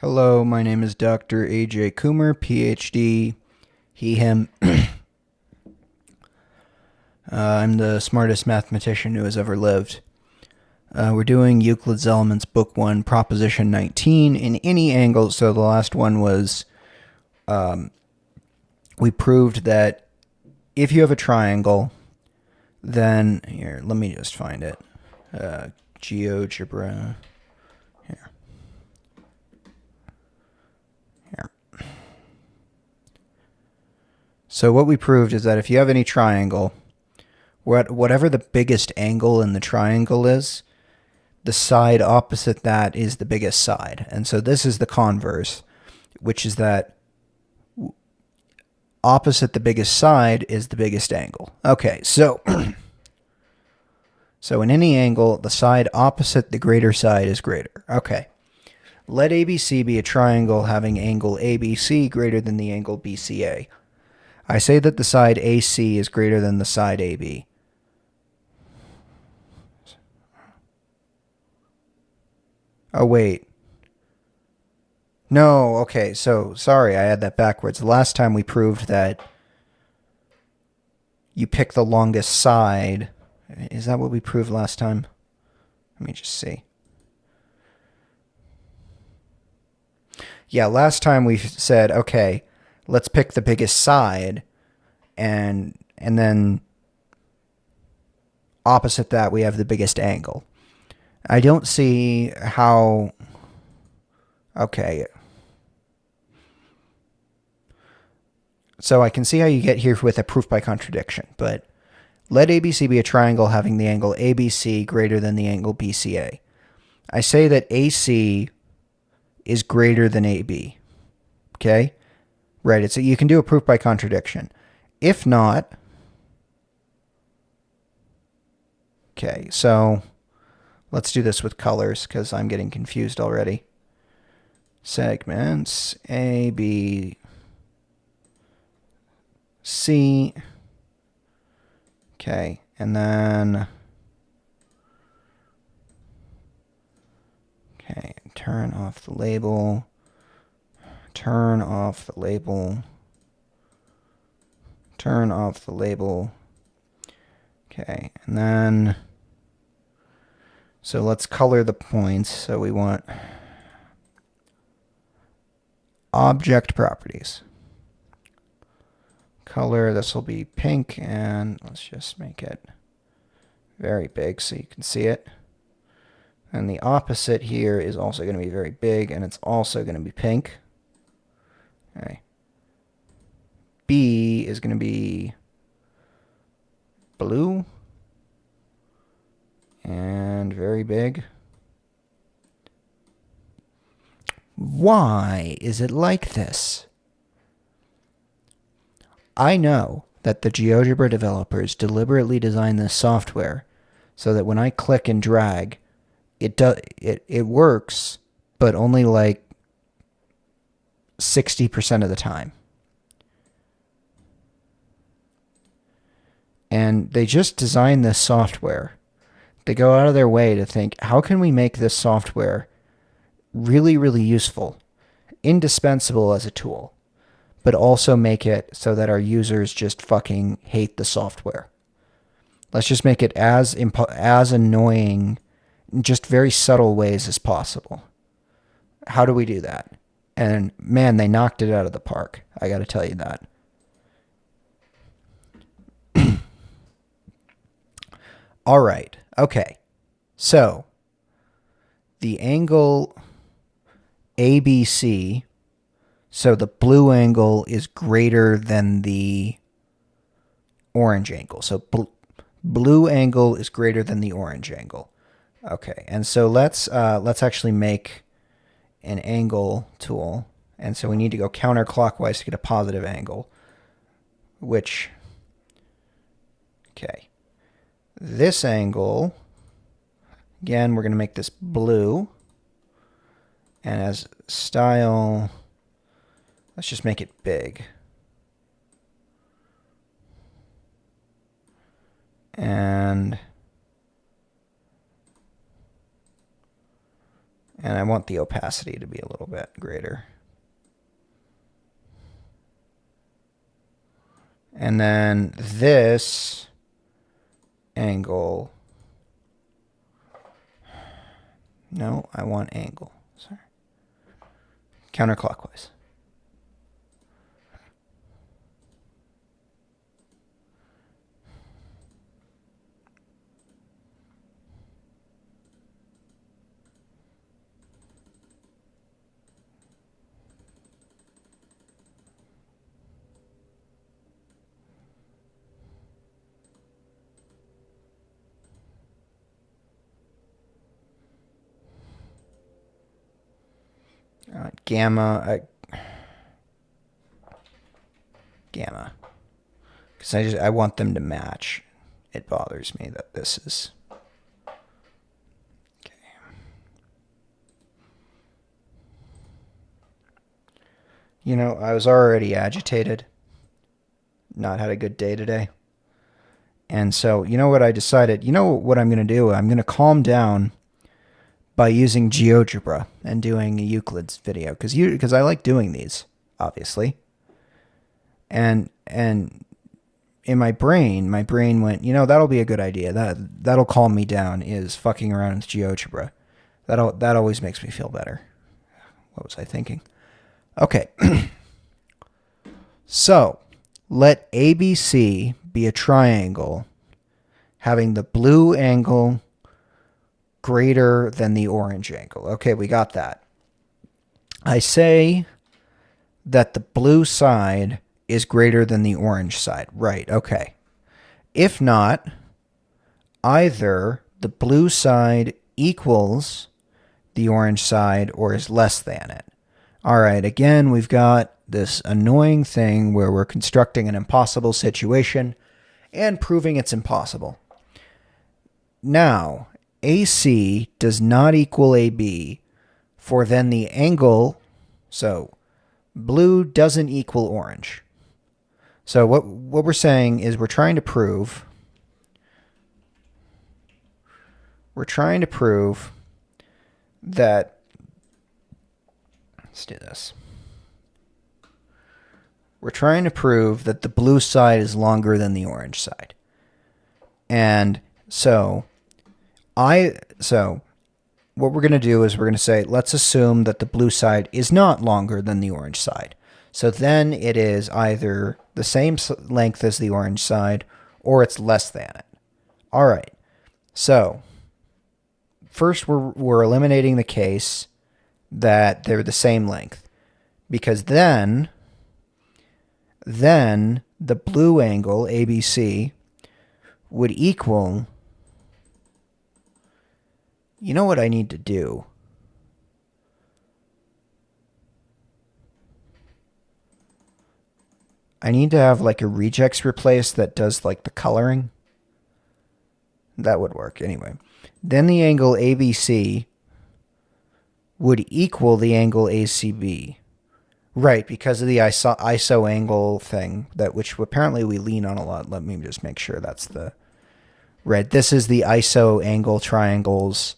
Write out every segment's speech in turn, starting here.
Hello, my name is Dr. A.J. Coomer, PhD, he, him. I'm the smartest mathematician who has ever lived. We're doing Euclid's Elements Book 1, Proposition 19, in any angle. So the last one was, we proved that if you have a triangle, then, here, let me just find it. GeoGebra. Here. So what we proved is that if you have any triangle, whatever the biggest angle in the triangle is, the side opposite that is the biggest side. And so this is the converse, which is that opposite the biggest side is the biggest angle. Okay, so so in any angle, the side opposite the greater side is greater. Okay. Let ABC be a triangle having angle ABC greater than the angle BCA. I say that the side AC is greater than the side AB. Oh, wait. No, okay, so sorry, I had that backwards. Last time we proved that you pick the longest side. Is that what we proved last time? Let me just see. Yeah, last time we said, okay, let's pick the biggest side, and then opposite that we have the biggest angle. I don't see how... Okay. So I can see how you get here with a proof by contradiction, but let ABC be a triangle having the angle ABC greater than the angle BCA. I say that AC is greater than AB. Okay? Right, so you can do a proof by contradiction. If not... Okay, so let's do this with colors because I'm getting confused already. Segments A, B, C. Okay, and then... Okay, turn off the label. Turn off the label. Turn off the label. Okay, and then... So let's color the points. So we want object properties. Color, this will be pink, and let's just make it very big so you can see it. And the opposite here is also going to be very big, and it's also going to be pink. Okay. B is going to be blue and very big. Why is it like this? I know that the GeoGebra developers deliberately designed this software so that when I click and drag, it works, but only like 60% of the time. And they just designed this software. They go out of their way to think, how can we make this software really, really useful, indispensable as a tool, but also make it so that our users just fucking hate the software. Let's just make it as annoying in just very subtle ways as possible. How do we do that? And man, they knocked it out of the park. I got to tell you that. All right. Okay. So the angle ABC, so the blue angle is greater than the orange angle. So blue angle is greater than the orange angle. Okay. And so let's actually make an angle tool. And so we need to go counterclockwise to get a positive angle, which, okay. This angle, again, we're going to make this blue. And as style, let's just make it big. And And I want the opacity to be a little bit greater. And then this angle. No, I want angle. Sorry. Counterclockwise. Gamma, because I want them to match. It bothers me that this is okay. You know, I was already agitated, not had a good day today, and so you know what I decided. You know what I'm going to do? I'm going to calm down by using GeoGebra and doing a Euclid's video, because I like doing these, obviously. And in my brain went, you know, that'll be a good idea. That'll calm me down, is fucking around with GeoGebra. That always makes me feel better. What was I thinking? Okay. So, let ABC be a triangle having the blue angle greater than the orange angle. Okay, we got that. I say that the blue side is greater than the orange side. Right, okay. If not, either the blue side equals the orange side or is less than it. All right, again, we've got this annoying thing where we're constructing an impossible situation and proving it's impossible. Now, AC does not equal AB, for then the angle, so blue doesn't equal orange. So what we're saying is we're trying to prove that, let's do this. We're trying to prove that the blue side is longer than the orange side. And so what we're going to do is we're going to say, let's assume that the blue side is not longer than the orange side. So then it is either the same length as the orange side or it's less than it. All right. So first we're eliminating the case that they're the same length, because then the blue angle ABC would equal, you know what I need to do? I need to have like a regex replace that does like the coloring. That would work anyway. Then the angle ABC would equal the angle ACB. Right, because of the iso angle thing, which apparently we lean on a lot. Let me just make sure that's the right. This is the iso angle triangles,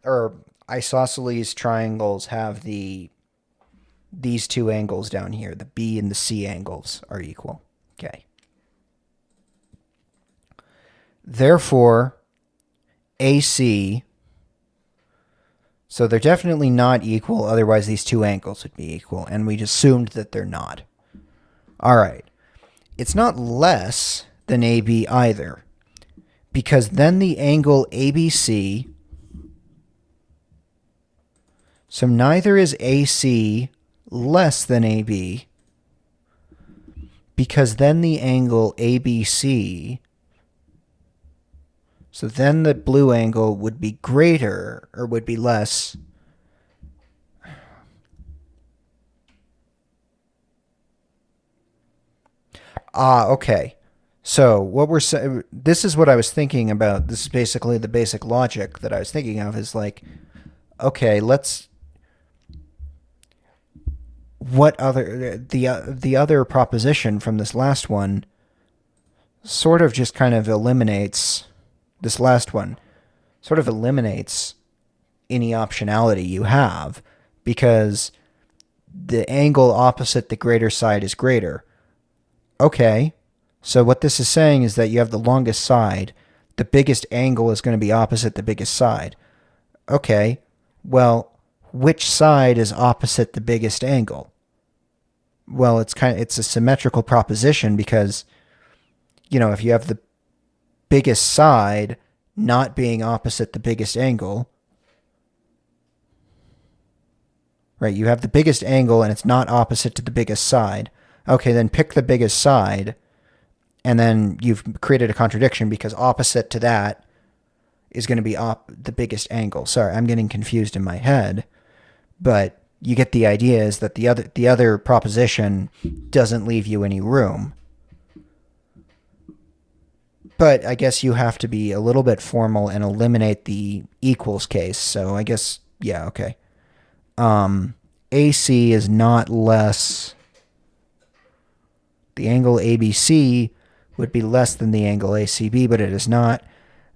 or isosceles triangles have these two angles down here. The B and the C angles are equal. Okay. Therefore, AC, so they're definitely not equal, otherwise these two angles would be equal, and we just assumed that they're not. All right. It's not less than AB either, because then the angle ABC, so neither is AC less than AB, because then the angle ABC, so then the blue angle would be greater, or would be less. Okay. So what we're saying, this is what I was thinking about. This is basically the basic logic that I was thinking of, is like, okay, the other proposition from this last one sort of just kind of eliminates this last one. sort of eliminates any optionality you have, because the angle opposite the greater side is greater. Okay, so what this is saying is that you have the longest side. The biggest angle is going to be opposite the biggest side. Okay, well, which side is opposite the biggest angle? Well, it's a symmetrical proposition because, if you have the biggest side not being opposite the biggest angle, right? You have the biggest angle and it's not opposite to the biggest side. Okay, then pick the biggest side, and then you've created a contradiction because opposite to that is going to be the biggest angle. Sorry, I'm getting confused in my head, but you get the idea is that the other proposition doesn't leave you any room. But I guess you have to be a little bit formal and eliminate the equals case. So I guess, yeah, okay. AC is not less. The angle ABC would be less than the angle ACB, but it is not.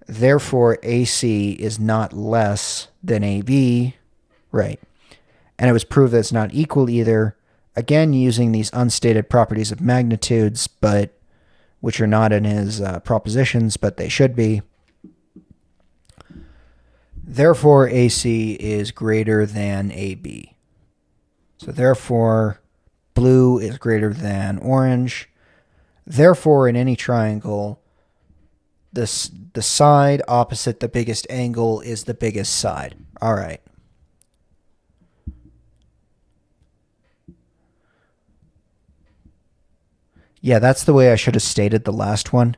Therefore, AC is not less than AB. Right. And it was proved that it's not equal either. Again, using these unstated properties of magnitudes, but which are not in his propositions, but they should be. Therefore, AC is greater than AB. So therefore, blue is greater than orange. Therefore, in any triangle, the side opposite the biggest angle is the biggest side. All right. Yeah, that's the way I should have stated the last one.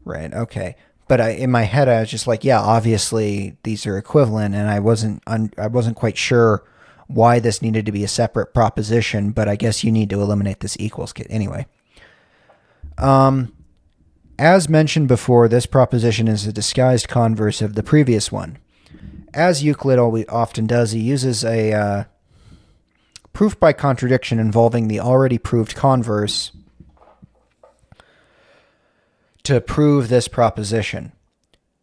Right, okay. But in my head, I was just like, yeah, obviously these are equivalent, and I wasn't quite sure why this needed to be a separate proposition, but I guess you need to eliminate this equals kit anyway. As mentioned before, this proposition is a disguised converse of the previous one. As Euclid often does, he uses a proof by contradiction involving the already proved converse to prove this proposition.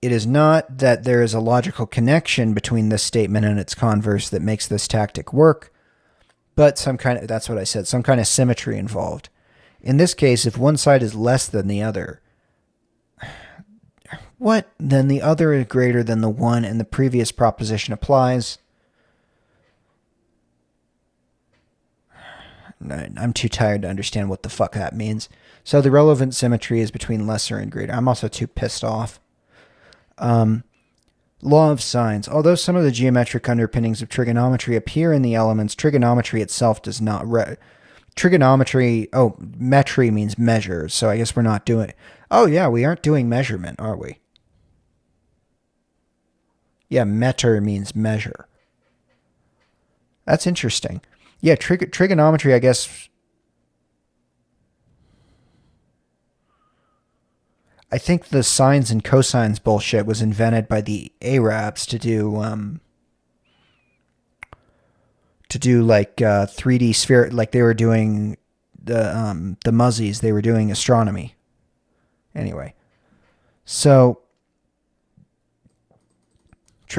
It is not that there is a logical connection between this statement and its converse that makes this tactic work, but that's what I said, some kind of symmetry involved. In this case, if one side is less than the other, then the other is greater than the one and the previous proposition applies. I'm too tired to understand what the fuck that means. So the relevant symmetry is between lesser and greater. I'm also too pissed off. Law of signs. Although some of the geometric underpinnings of trigonometry appear in the elements, trigonometry itself does not. Metry means measure, so I guess we're not doing. Oh yeah, we aren't doing measurement, are we? Yeah, meter means measure. That's interesting. Yeah, trigonometry, I guess. I think the sines and cosines bullshit was invented by the Arabs to do like 3D sphere, like they were doing the Muzzies, they were doing astronomy. Anyway, so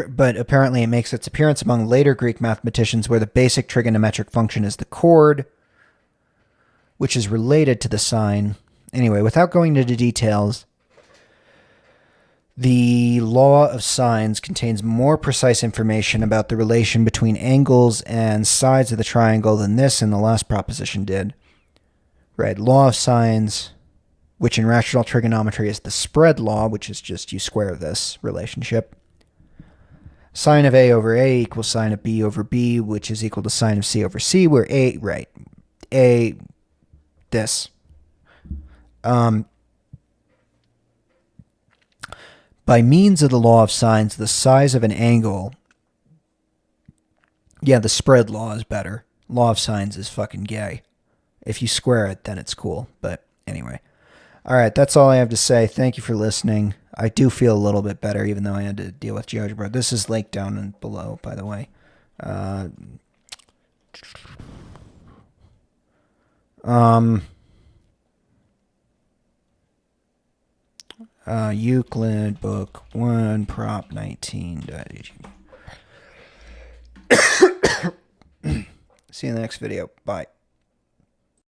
but apparently it makes its appearance among later Greek mathematicians where the basic trigonometric function is the chord, which is related to the sine. Anyway, without going into details, the law of sines contains more precise information about the relation between angles and sides of the triangle than this and the last proposition did. Right, law of sines, which in rational trigonometry is the spread law, which is just you square this relationship. Sine of A over A equals sine of B over B, which is equal to sine of C over C, where this. By means of the law of sines, the size of an angle... Yeah, the spread law is better. Law of sines is fucking gay. If you square it, then it's cool. But anyway. Alright, that's all I have to say. Thank you for listening. I do feel a little bit better, even though I had to deal with GeoGebra. This is Lake down and below, by the way. Euclid Book 1, Prop 19. See you in the next video. Bye.